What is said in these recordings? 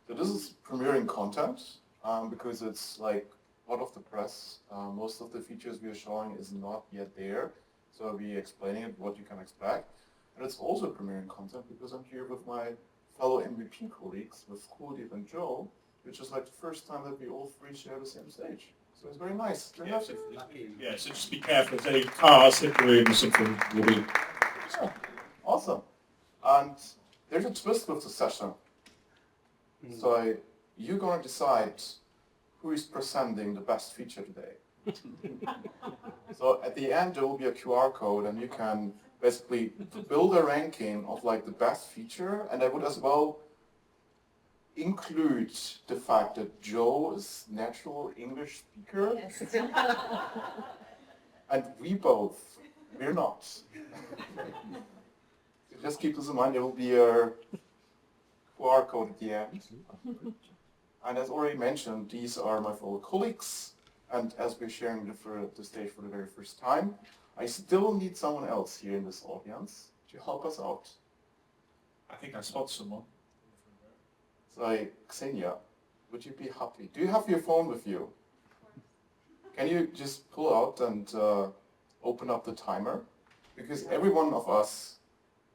So this is premiering content because it's like hot off the press. Most of the features we are showing is not yet there. So I'll be explaining it, what you can expect. And it's also premiering content because I'm here with my fellow MVP colleagues, with Kuldeep and Joe, which is like the first time that we all three share the same stage. So it's very nice. Yeah, so just be careful if any cars hit the room or something. Will be... Yeah, awesome. And there's a twist with the session. So you're going to decide who is presenting the best feature today. So at the end there will be a QR code and you can basically build a ranking of like the best feature, and I would as well include the fact that Joe is natural English speaker. Yes. And we're not. So just keep this in mind, there will be a QR code at the end. And as already mentioned, these are my fellow colleagues, and as we're sharing the stage for the very first time, I still need someone else here in this audience to help us out. I think I spot someone. So Xenia, would you be happy? Do you have your phone with you? Can you just pull out and open up the timer? Because every one of us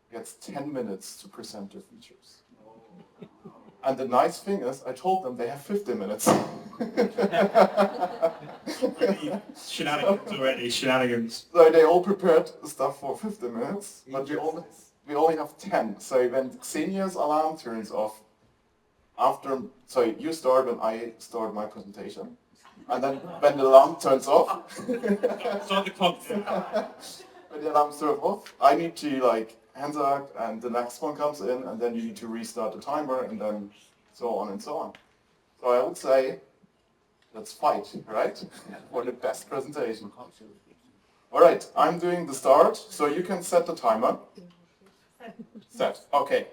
gets 10 minutes to present their features. And the nice thing is, I told them they have 50 minutes. Shenanigans already, shenanigans. So they all prepared stuff for 50 minutes, but we only have 10. So when Xenia's alarm turns off, you start when I start my presentation. And then when the alarm turns off, Start the clock. when the alarm turns off, I need to hands up, and the next one comes in, and then you need to restart the timer, and then so on and so on. So I would say, let's fight, right? For the best presentation. All right, I'm doing the start, so you can set the timer. Set, okay.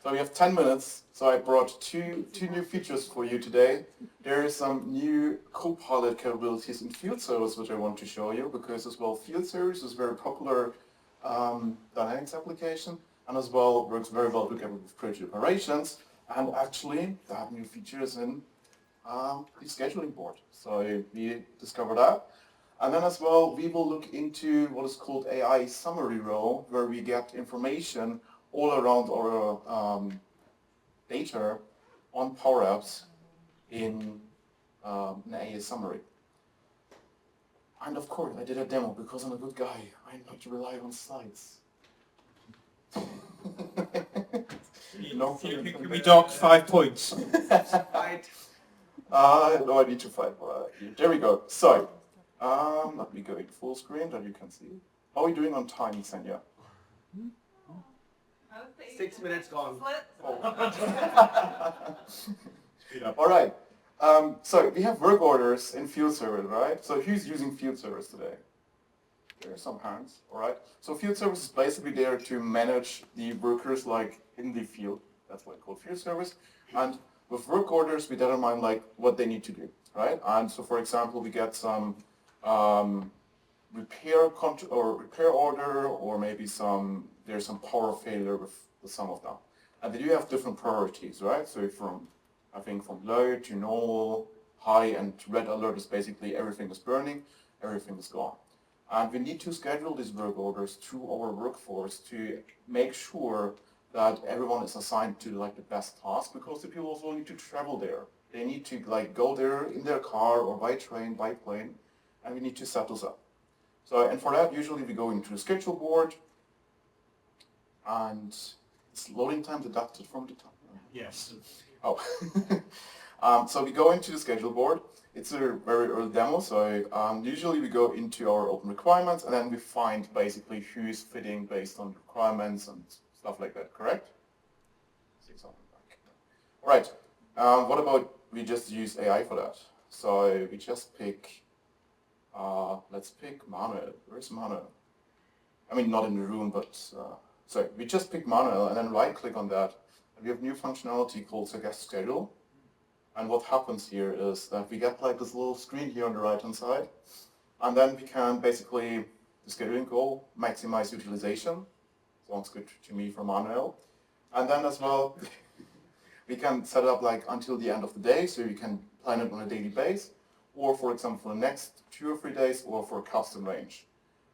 So we have 10 minutes, so I brought two new features for you today. There is some new Copilot capabilities in field service which I want to show you, because as well field service is very popular Dynamics application, and as well works very well together with project operations, and actually they have new features in the scheduling board. So we discovered that. And then as well we will look into what is called AI summary row, where we get information all around our data on Power Apps in an AI summary. And of course, I did a demo because I'm a good guy. I not rely on slides. No, Can we dock 5 points? no, I need to fight. There we go. So, let me go in full screen that you can see. How are we doing on time, Xenia? 6 minutes gone. All right. So we have work orders in field service, right? So who's using field service today? There are some hands, all right? So field service is basically there to manage the workers in the field. That's what I call field service. And with work orders, we determine what they need to do, right? And so for example, we get some repair order, or maybe there's some power failure with some of them. And they do have different priorities, right? So from low to normal, high, and red alert is basically everything is burning, everything is gone. And we need to schedule these work orders through our workforce to make sure that everyone is assigned to the best task, because the people also need to travel there. They need to go there in their car or by train, by plane, and we need to set this up. So, and for that, usually we go into the schedule board, and it's loading time deducted from the time. Yes. Oh, so we go into the schedule board. It's a very early demo, so usually we go into our open requirements, and then we find basically who's fitting based on requirements and stuff like that, correct? See something back. All right, what about we just use AI for that? So we just pick, let's pick Manuel. Where's Manuel? I mean, not in the room, but, so we just pick Manuel and then right click on that. We have new functionality called Suggest Schedule. And what happens here is that we get this little screen here on the right hand side. And then we can basically, the scheduling goal, maximize utilization. Sounds good to me from Manuel. And then as well, we can set it up like until the end of the day, so you can plan it on a daily basis, or for example for the next 2 or 3 days, or for a custom range.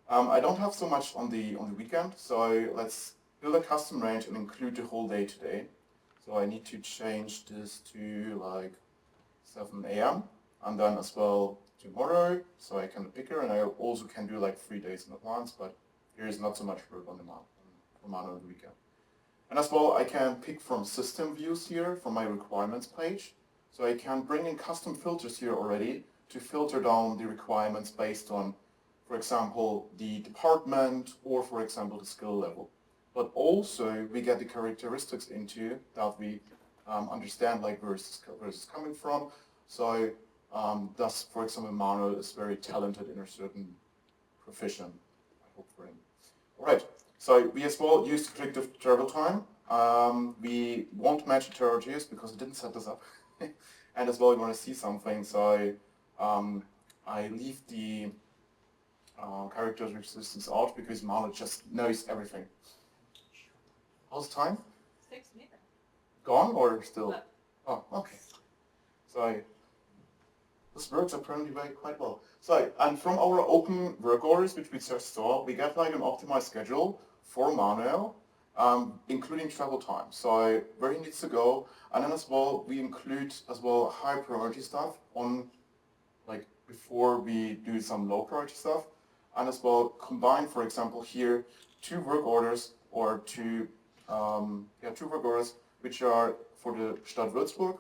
I don't have so much on the weekend, so let's build a custom range and include the whole day today. So I need to change this to like 7 a.m. and then as well tomorrow, so I can pick her, and I also can do like 3 days in advance, but there is not so much work on the on the weekend. And as well, I can pick from system views here from my requirements page. So I can bring in custom filters here already to filter down the requirements based on, for example, the department or, for example, the skill level. But also we get the characteristics into that we understand like where is this coming from. So thus, for example, Manuel is very talented in a certain profession, I hope for him. All right, so we as well use predictive travel time. We won't match the priorities because I didn't set this up. And as well, we want to see something, so I leave the characteristics out because Manuel just knows everything. How's time? 6 minutes. Gone or still? No. Oh, okay. So this works apparently quite well. So, and from our open work orders, which we just saw, we get like an optimized schedule for Manuel, including travel time. So where he needs to go, and then as well, we include as well high priority stuff on, like before we do some low priority stuff, and as well combine, for example, here 2 work orders or 2 work orders which are for the Stadt Würzburg,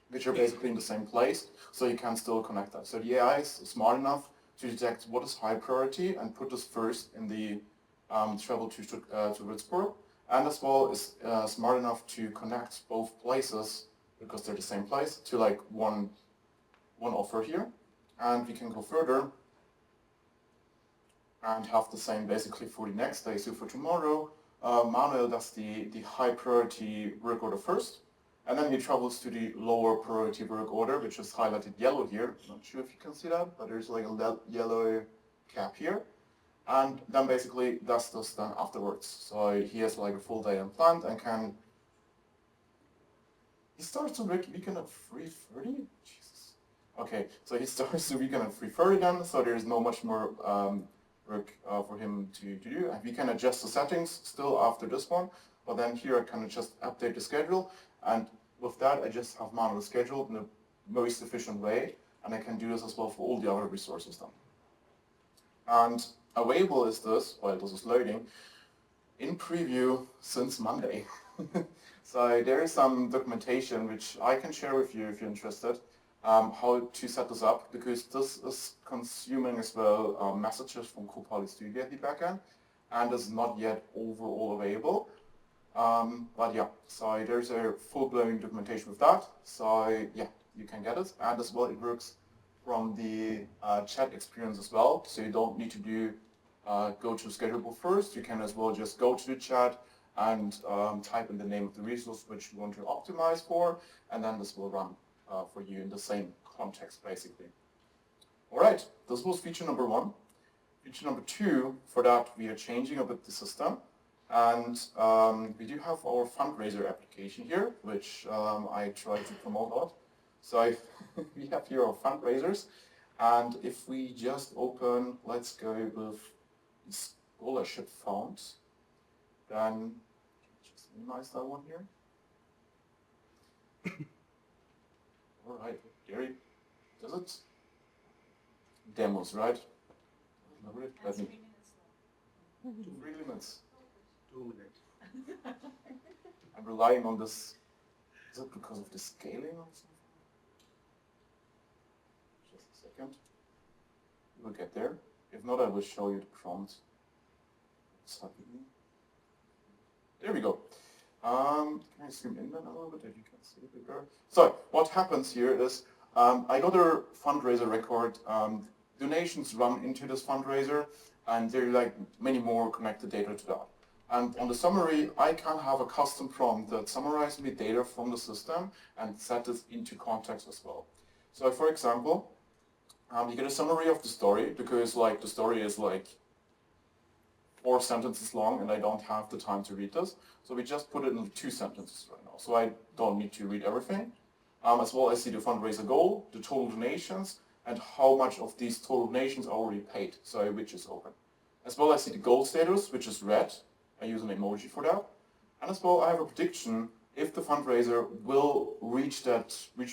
which are basically in the same place, so you can still connect that. So the AI is smart enough to detect what is high priority and put this first in the travel to Würzburg, and as well is smart enough to connect both places, because they're the same place, to like one offer here. And we can go further and have the same basically for the next day. So for tomorrow, Manuel does the high priority work order first, and then he travels to the lower priority work order, which is highlighted yellow here. Not sure if you can see that, but there's like a yellow cap here. And then basically does this then afterwards. So he has like a full day unplanned and can... He starts the weekend at 3:30? Jesus. Okay, so he starts the weekend at 3:30 then, so there's no much more work for him to do. And we can adjust the settings still after this one, but then here I can just update the schedule, and with that I just have Manuel scheduled in the most efficient way, and I can do this as well for all the other resources then. And available is this, while this is loading, in preview since Monday. So there is some documentation which I can share with you if you're interested, how to set this up, because this is consuming as well messages from Copilot Studio at the backend, and is not yet overall available. But yeah, so there's a full-blown documentation with that, so yeah, you can get it, and as well it works from the chat experience as well, so you don't need to do go to schedulable first. You can as well just go to the chat and type in the name of the resource which you want to optimize for, and then this will run for you in the same context basically. Alright, this was feature number 1. Feature number 2, for that we are changing a bit the system, and we do have our fundraiser application here, which I try to promote a lot. So we have here our fundraisers, and if we just open, let's go with the scholarship font, then just minimize that one here. Alright, Gary, does it? Demos, right? And 3 minutes long. 3 minutes. 2 minutes. I'm relying on this. Is it because of the scaling or something? Just a second. We'll get there. If not, I will show you the prompt. There we go. Can I zoom in then a little bit if you can see it bigger? So what happens here is I got a fundraiser record. Donations run into this fundraiser, and there are like many more connected data to that. And on the summary, I can have a custom prompt that summarizes the data from the system and set this into context as well. So for example, you get a summary of the story, because like the story is like 4 sentences long and I don't have the time to read this. So we just put it in 2 sentences right now. So I don't need to read everything. As well as see the fundraiser goal, the total donations, and how much of these total donations are already paid, so which is open. As well as see the goal status, which is red. I use an emoji for that. And as well, I have a prediction if the fundraiser will reach that, will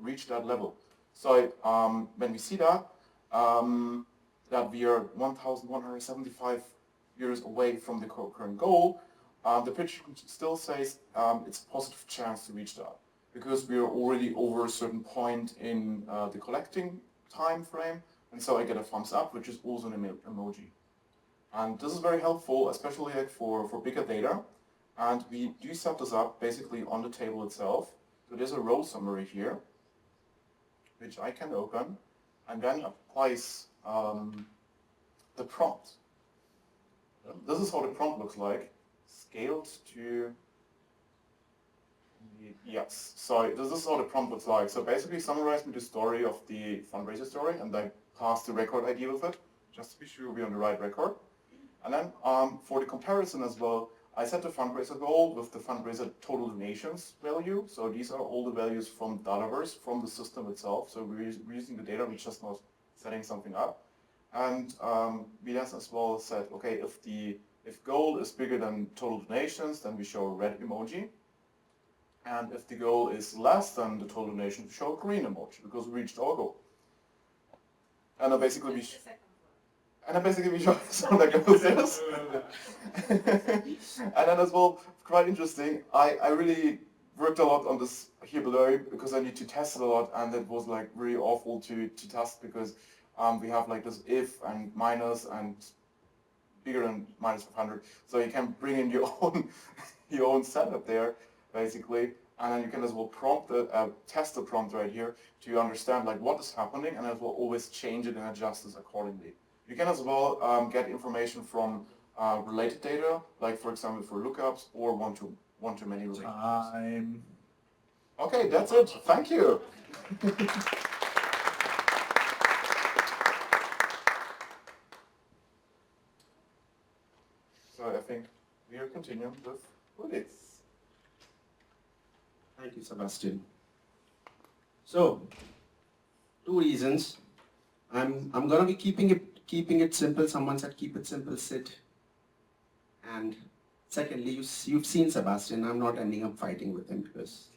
reach that level. So when we see that, that we are 1,175 years away from the current goal, the prediction still says it's a positive chance to reach that because we are already over a certain point in the collecting time frame, and so I get a thumbs up, which is also an emoji. And this is very helpful, especially like for bigger data. And we do set this up basically on the table itself. So there's a row summary here, which I can open, and then applies the prompt. This is how the prompt looks like, scaled to, yes. So this is how the prompt looks like. So basically summarize me the story of the fundraiser story, and I pass the record ID with it, just to be sure we're on the right record. And then for the comparison as well, I set the fundraiser goal with the fundraiser total donations value. So these are all the values from Dataverse, from the system itself. So we're using the data, we're just not setting something up. And we then as well said, okay, if goal is bigger than total donations, then we show a red emoji. And if the goal is less than the total donation, we show a green emoji because we reached our goal. And then basically we show something like this. And then as well, quite interesting, I really worked a lot on this here below because I need to test it a lot, and it was like really awful to test because we have like this if and minus and bigger than minus 500. So you can bring in your own setup there, basically. And then you can as well prompt test the prompt right here to understand like what is happening, and it will always change it and adjust this accordingly. You can as well get information from related data, like for example for lookups or one-to-many relationships. Time. Okay, that's it. Thank you. So I think we are continuing with this. Thank you, Sebastian. So, 2 reasons. I'm gonna be keeping it simple. Someone said keep it simple, Sid. And secondly, you've seen Sebastian. I'm not ending up fighting with him because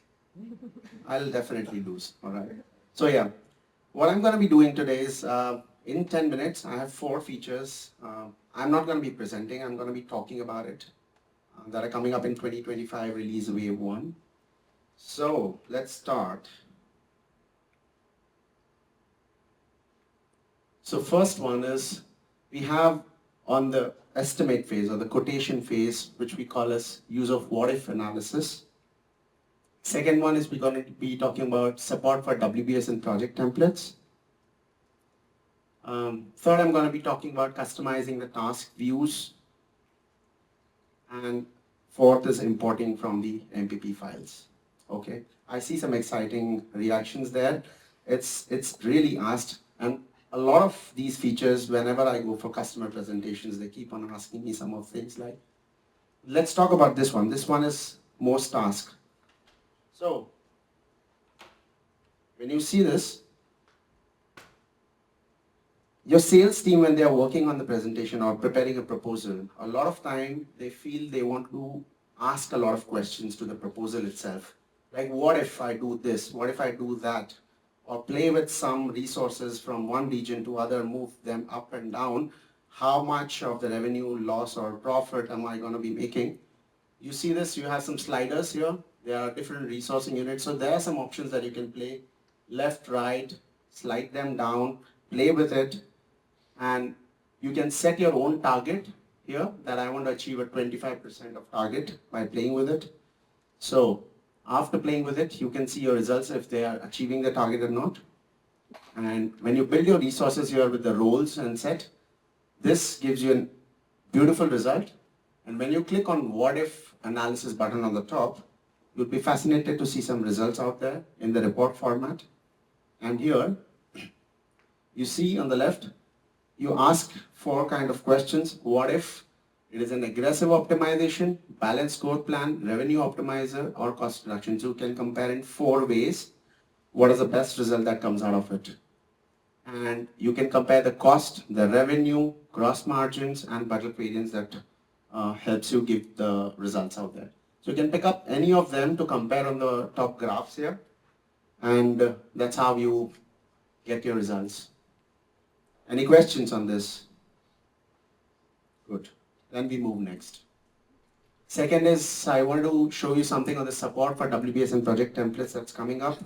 I'll definitely lose. All right. So yeah, what I'm gonna be doing today is in 10 minutes. I have 4 features. I'm not gonna be presenting. I'm gonna be talking about it that are coming up in 2025 release wave 1. So let's start. So first one is we have on the estimate phase or the quotation phase, which we call as use of what if analysis. Second one is we're going to be talking about support for WBS and project templates. Third, I'm going to be talking about customizing the task views. And fourth is importing from the MPP files. Okay, I see some exciting reactions there. It's really asked, and a lot of these features, whenever I go for customer presentations, they keep on asking me some of things like, let's talk about this one. This one is most task. So, when you see this, your sales team, when they are working on the presentation or preparing a proposal, a lot of time they feel they want to ask a lot of questions to the proposal itself. Like, what if I do this? What if I do that? Or play with some resources from one region to other, move them up and down. How much of the revenue, loss, or profit am I going to be making? You see this, you have some sliders here. There are different resourcing units. So there are some options that you can play. Left, right, slide them down, play with it. And you can set your own target here that I want to achieve a 25% of target by playing with it. So after playing with it, you can see your results if they are achieving the target or not. And when you build your resources here with the roles and set, this gives you a beautiful result. And when you click on what if analysis button on the top, you'll be fascinated to see some results out there in the report format. And here, you see on the left, You ask four kind of questions. What if it is an aggressive optimization, balanced growth plan, revenue optimizer, or cost reduction? So you can compare in four ways. What is the best result that comes out of it? And you can compare the cost, the revenue, gross margins, and budget variance that helps you give the results out there. So you can pick up any of them to compare on the top graphs here, and that's how you get your results. Any questions on this? Good. Then we move next. Second is I want to show you something on the support for WBS and Project Templates that's coming up.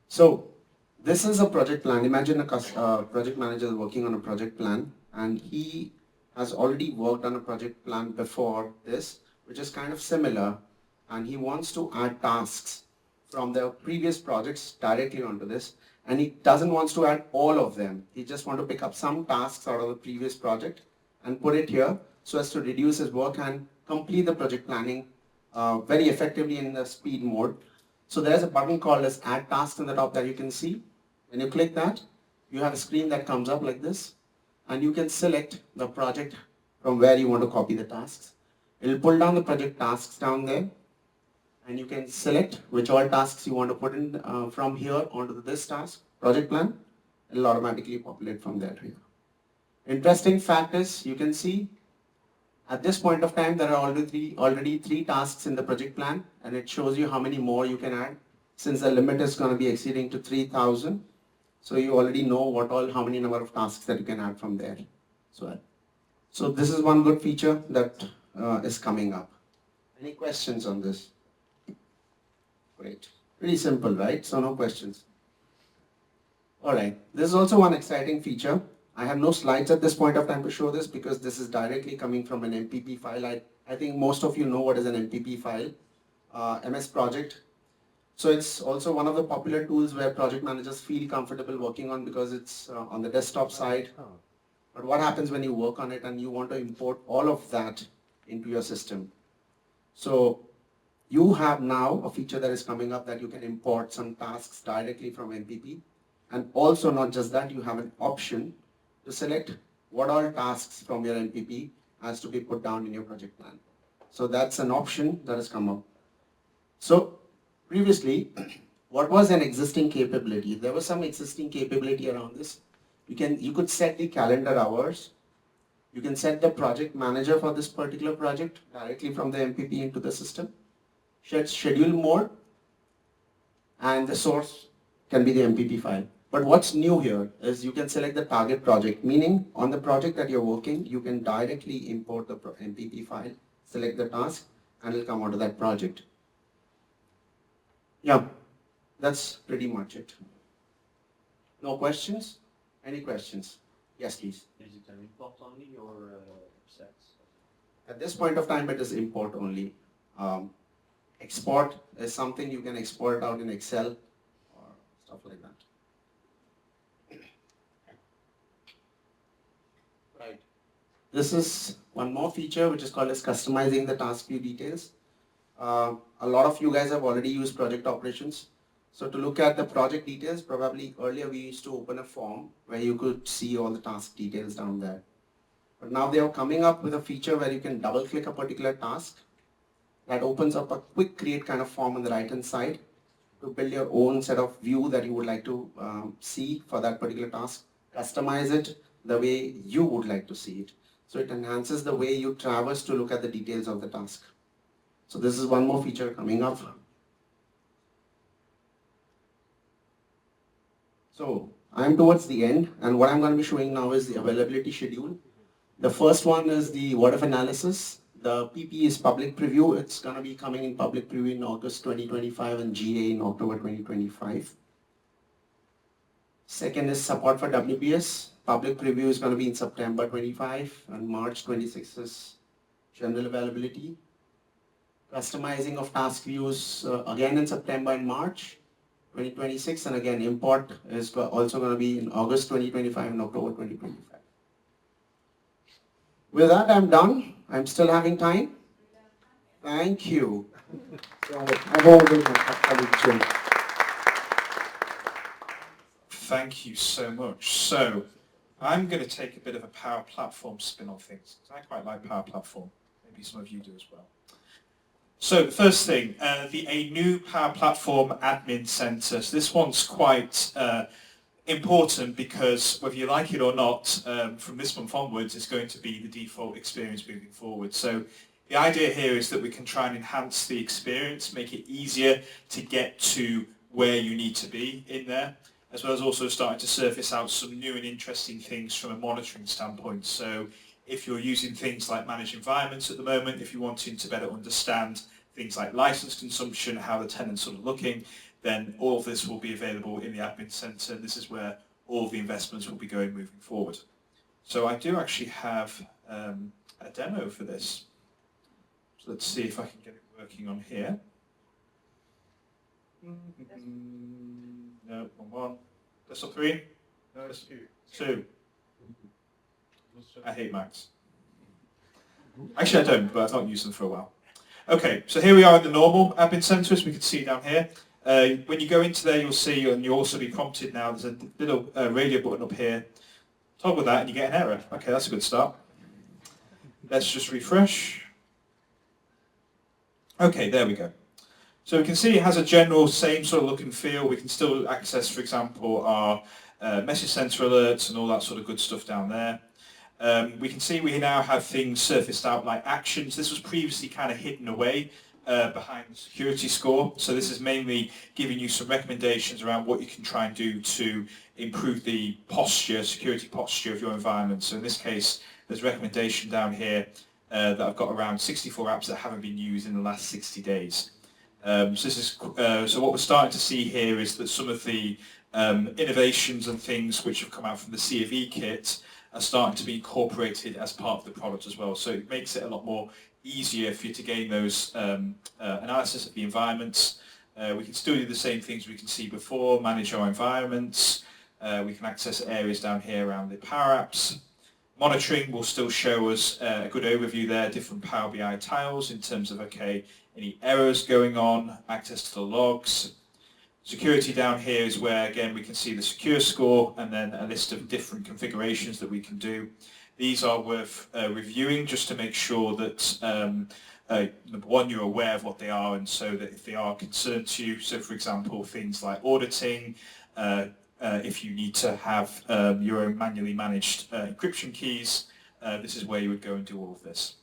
So this is a project plan. Imagine a project manager working on a project plan, and he has already worked on a project plan before this, which is kind of similar, and he wants to add tasks from the previous projects directly onto this, and he doesn't want to add all of them. He just wants to pick up some tasks out of the previous project and put it here so as to reduce his work and complete the project planning very effectively in the speed mode. So there's a button called as Add Tasks in the top that you can see. When you click that, you have a screen that comes up like this, and you can select the project from where you want to copy the tasks. It will pull down the project tasks down there, and you can select which all tasks you want to put in from here onto this task, project plan. It will automatically populate from there here. Interesting fact is, you can see at this point of time, there are already three tasks in the project plan, and it shows you how many more you can add. Since the limit is going to be exceeding to 3,000, so you already know how many number of tasks that you can add from there. So this is one good feature that is coming up. Any questions on this? Great. Pretty simple, right? So no questions. All right. This is also one exciting feature. I have no slides at this point of time to show this because this is directly coming from an MPP file. I think most of you know what is an MPP file, MS Project. So it's also one of the popular tools where project managers feel comfortable working on because it's on the desktop side. But what happens when you work on it and you want to import all of that into your system? So you have now a feature that is coming up that you can import some tasks directly from MPP. And also not just that, you have an option to select what all tasks from your MPP has to be put down in your project plan. So that's an option that has come up. So previously, what was an existing capability? There was some existing capability around this. You could set the calendar hours. You can set the project manager for this particular project directly from the MPP into the system. Schedule mode, and the source can be the MPP file. But what's new here is you can select the target project, meaning on the project that you're working, you can directly import the MPP file, select the task, and it'll come onto that project. Yeah, that's pretty much it. No questions? Any questions? Yes, please. Is it an import only or sets? At this point of time, it is import only. Export is something you can export out in Excel or stuff like that. Right. This is one more feature which is called as customizing the task view details. A lot of you guys have already used project operations. So to look at the project details, probably earlier we used to open a form where you could see all the task details down there. But now they are coming up with a feature where you can double click a particular task. That opens up a quick create kind of form on the right hand side to build your own set of view that you would like to see for that particular task. Customize it the way you would like to see it. So it enhances the way you traverse to look at the details of the task. So this is one more feature coming up. So I'm towards the end, and what I'm going to be showing now is the availability schedule. The first one is the what if analysis. The PP is public preview. It's going to be coming in public preview in August 2025 and GA in October 2025. Second is support for WBS. Public preview is going to be in September 25 and March 26 is general availability. Customizing of task views again in September and March 2026, and again import is also going to be in August 2025 and October 2025. With that, I'm done. I'm still having time. Thank you. Thank you so much. So, I'm going to take a bit of a Power Platform spin on things, because I quite like Power Platform. Maybe some of you do as well. So the first thing, a new Power Platform Admin Center. So this one's quite important because whether you like it or not, from this month onwards, it's going to be the default experience moving forward. So the idea here is that we can try and enhance the experience, make it easier to get to where you need to be in there, as well as also starting to surface out some new and interesting things from a monitoring standpoint. So if you're using things like managed environments at the moment, if you're wanting to better understand things like license consumption, how the tenants are looking, then all of this will be available in the admin center. This is where all of the investments will be going moving forward. So I do actually have a demo for this. So let's see if I can get it working on here. No, one. Desktop 3? No, it's 2. I hate Macs. Actually, I don't, but I've not used them for a while. Okay, so here we are in the normal admin center, as we can see down here. When you go into there, you'll see, and you'll also be prompted now, there's a little radio button up here. Toggle that and you get an error. Okay, that's a good start. Let's just refresh. Okay, there we go. So we can see it has a general same sort of look and feel. We can still access, for example, our message center alerts and all that sort of good stuff down there. We can see we now have things surfaced out like actions. This was previously kind of hidden away behind the security score. So this is mainly giving you some recommendations around what you can try and do to improve the posture, security posture of your environment. So in this case, there's a recommendation down here that I've got around 64 apps that haven't been used in the last 60 days. So what we're starting to see here is that some of the innovations and things which have come out from the C of E kit are starting to be incorporated as part of the product as well. So it makes it a lot more easier for you to gain those analysis of the environments. We can still do the same things we can see before, manage our environments. We can access areas down here around the Power Apps. Monitoring will still show us a good overview there, different Power BI tiles in terms of, okay, any errors going on, access to the logs. Security down here is where, again, we can see the secure score and then a list of different configurations that we can do. These are worth reviewing just to make sure that, number one, you're aware of what they are, and so that if they are a concern to you, so for example, things like auditing, if you need to have your own manually managed encryption keys, this is where you would go and do all of this.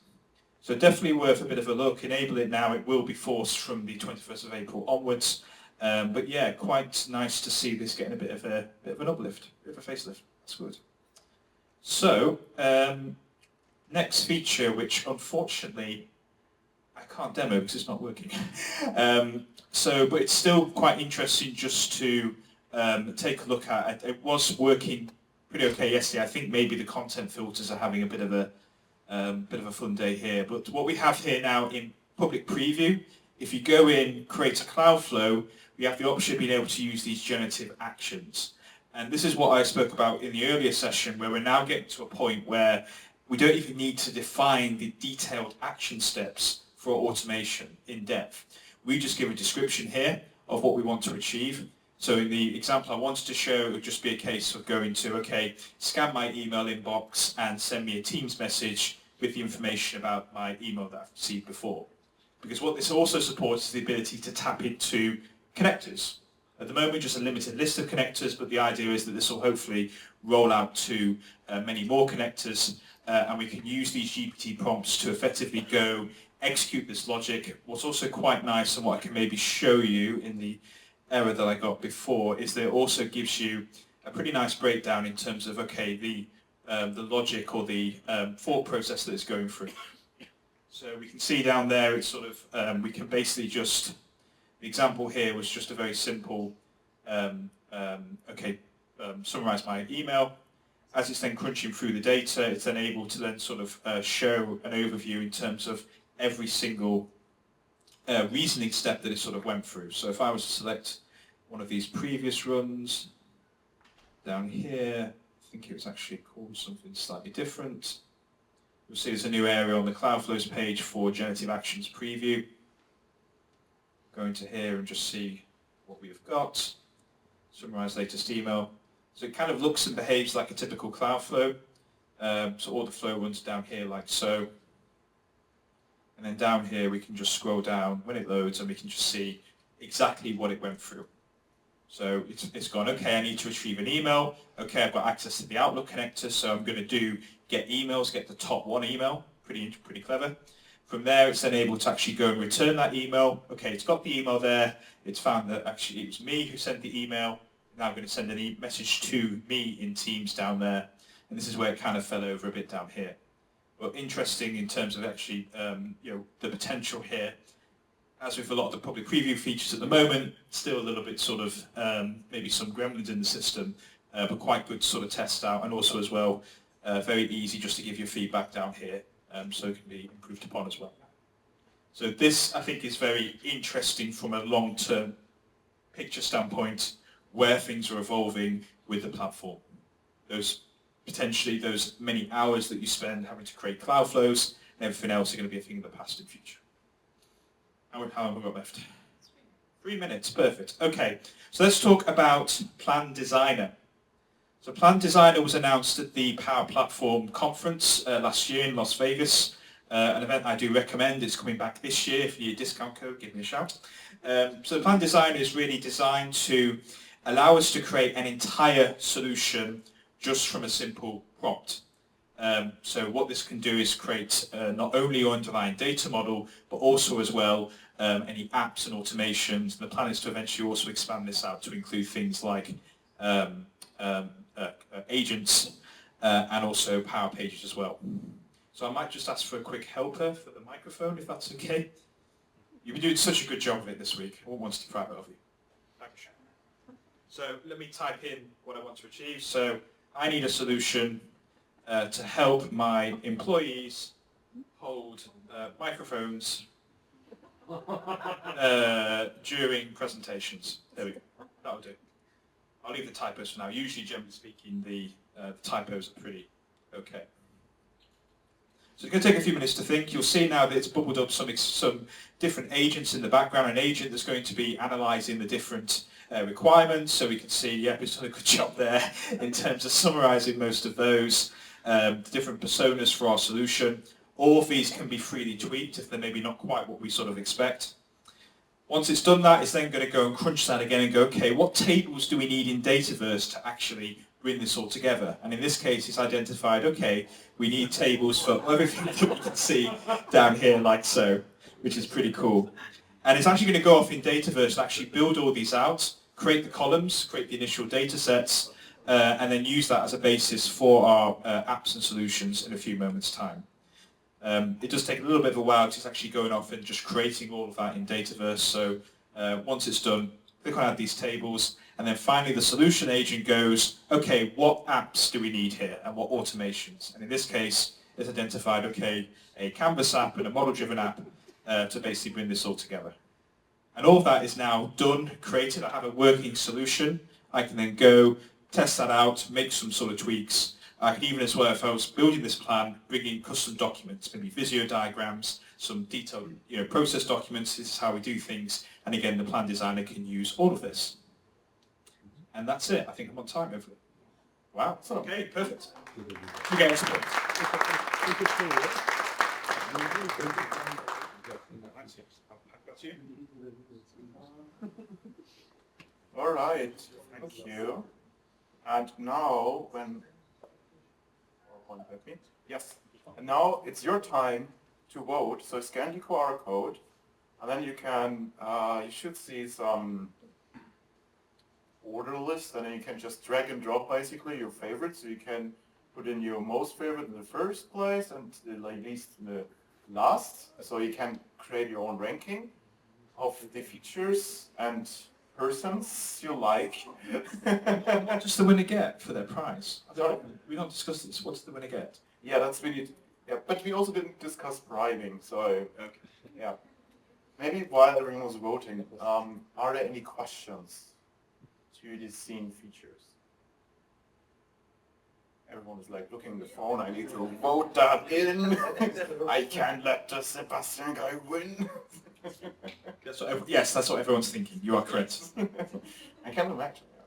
So definitely worth a bit of a look. Enable it now. It will be forced from the 21st of April onwards. But yeah, quite nice to see this getting a bit of an uplift, a bit of a facelift. That's good. So next feature, which unfortunately I can't demo because it's not working. But it's still quite interesting just to take a look at. It was working pretty okay yesterday. I think maybe the content filters are having a bit of a fun day here. But what we have here now in public preview, if you go in, create a Cloudflow, we have the option of being able to use these generative actions. And this is what I spoke about in the earlier session, where we're now getting to a point where we don't even need to define the detailed action steps for automation in depth. We just give a description here of what we want to achieve. So in the example I wanted to show, it would just be a case of going to, okay, scan my email inbox and send me a Teams message with the information about my email that I've received before. Because what this also supports is the ability to tap into connectors. At the moment, just a limited list of connectors, but the idea is that this will hopefully roll out to many more connectors, and we can use these GPT prompts to effectively go execute this logic. What's also quite nice, and what I can maybe show you in the error that I got before, is that it also gives you a pretty nice breakdown in terms of, okay, the logic or the thought process that it's going through. So we can see down there, it's sort of, we can basically just, the example here was just a very simple, summarize my email. As it's then crunching through the data, it's then able to then sort of show an overview in terms of every single reasoning step that it sort of went through. So if I was to select one of these previous runs, down here, I think it was actually called something slightly different. You'll see there's a new area on the Cloudflows page for Generative Actions Preview. Go into here and just see what we've got. Summarize latest email. So it kind of looks and behaves like a typical Cloudflow. So all the flow runs down here like so. And then down here we can just scroll down when it loads and we can just see exactly what it went through. So it's gone, okay, I need to retrieve an email. Okay, I've got access to the Outlook connector, so I'm going to do get emails, get the top one email. Pretty clever. From there, it's then able to actually go and return that email. Okay, it's got the email there. It's found that actually it was me who sent the email. Now I'm going to send a message to me in Teams down there. And this is where it kind of fell over a bit down here. But interesting in terms of actually, the potential here. As with a lot of the public preview features at the moment, still a little bit sort of maybe some gremlins in the system, but quite good to sort of test out, and also as well, very easy just to give your feedback down here, so it can be improved upon as well. So this, I think, is very interesting from a long-term picture standpoint, where things are evolving with the platform. Potentially those many hours that you spend having to create Cloudflows and everything else are going to be a thing of the past and future. How long have we got left? 3 minutes, perfect. Okay, so let's talk about Plan Designer. So Plan Designer was announced at the Power Platform conference last year in Las Vegas, an event I do recommend. It's coming back this year. If you need a discount code, give me a shout. So Plan Designer is really designed to allow us to create an entire solution just from a simple prompt. So what this can do is create not only your underlying data model, but also as well any apps and automations. The plan is to eventually also expand this out to include things like agents and also Power Pages as well. So I might just ask for a quick helper for the microphone, if that's okay. You've been doing such a good job of it this week. I won't want to deprive it of you. Thank you. So let me type in what I want to achieve. So I need a solution to help my employees hold microphones during presentations. There we go. That'll do. I'll leave the typos for now. Usually, generally speaking, the typos are pretty okay. So it's going to take a few minutes to think. You'll see now that it's bubbled up some different agents in the background. An agent that's going to be analysing the different requirements. So we can see, yep, it's done a good job there in terms of summarising most of those. The different personas for our solution. All of these can be freely tweaked if they're maybe not quite what we sort of expect. Once it's done that, it's then going to go and crunch that again and go, okay, what tables do we need in Dataverse to actually bring this all together? And in this case, it's identified, okay, we need tables for everything that we can see down here like so, which is pretty cool. And it's actually going to go off in Dataverse and actually build all these out, create the columns, create the initial data sets, and then use that as a basis for our apps and solutions in a few moments' time. It does take a little bit of a while because it's actually going off and just creating all of that in Dataverse. So once it's done, click on Add These Tables, and then finally the solution agent goes, okay, what apps do we need here and what automations? And in this case, it's identified, okay, a Canvas app and a model-driven app to basically bring this all together. And all of that is now done, created. I have a working solution. I can then go test that out, make some sort of tweaks. I could even as well, if I was building this plan, bring in custom documents, maybe Visio diagrams, some detailed process documents. This is how we do things. And again, the plan designer can use all of this. And that's it. I think I'm on time, hopefully. Wow. Okay, perfect. Okay, that's good. All right, thank you. And now, yes, and now it's your time to vote. So scan the QR code, and then you can, you should see some order list, and then you can just drag and drop basically your favorites. So you can put in your most favorite in the first place and the least in the last. So you can create your own ranking of the features and persons you like. What does the winner get for their prize? Sorry? We don't discuss this. What's the winner get? Yeah, that's really, yeah, but we also didn't discuss bribing, so, Okay. yeah. Maybe while everyone was voting, are there any questions to the scene features? Everyone is like looking at the phone, I need to vote that in. I can't let the Sebastian guy win. Yes, that's what everyone's thinking. You are correct. I can imagine, yeah.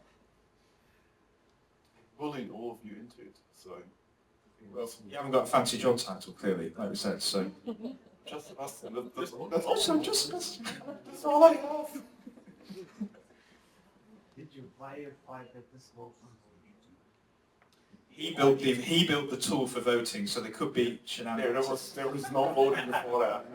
bullied all of you into it. So, Well, you haven't got a fancy job title, clearly, like we said, so... just Sebastian. That's Also, just... that's all I have. Did you firefight at this moment? He built the tool for voting, so there could be shenanigans. There was no voting before that.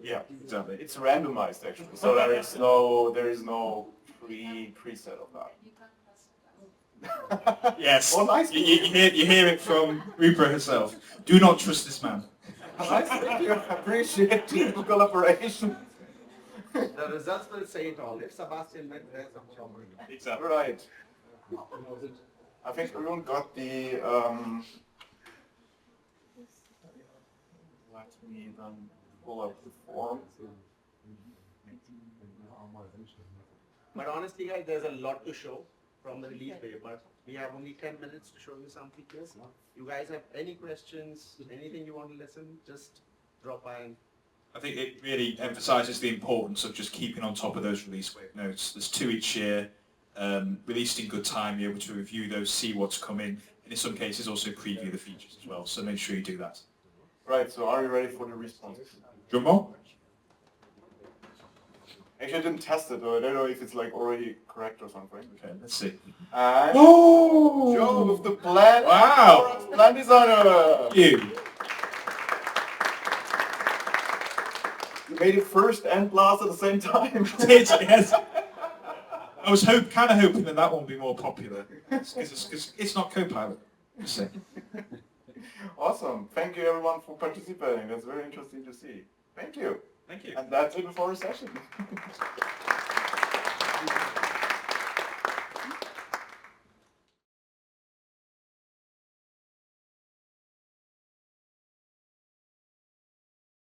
Yeah, Exactly. it's randomized actually, so there is no preset of that. You can't trust it. Yes. Oh, nice. You hear it from Rupert herself. Do not trust this man. Nice, thank you. I appreciate team collaboration. The results will say it all. If Sebastian went there, some trouble. Exactly. Right. I think everyone got the. Let me then pull up the form. But honestly, guys, there's a lot to show from the release paper. We have only 10 minutes to show you some features. You guys have any questions, anything you want to listen, just drop by. And I think it really emphasises the importance of just keeping on top of those release wave notes. There's 2 each year, released in good time, you're able to review those, see what's coming, and in some cases also preview the features as well, so make sure you do that. Right, so are you ready for the responses? Drum roll? Actually, I didn't test it, though. I don't know if it's like already correct or something. Okay, let's see. And Oh! Joe with the plan. Wow! Plan designer. You. You made it first and last at the same time. Did, yes. I was kind of hoping that one would be more popular, because it's not Copilot. Just say. Awesome. Thank you everyone for participating. That's very interesting to see. Thank you. Thank you. And that's it for our session.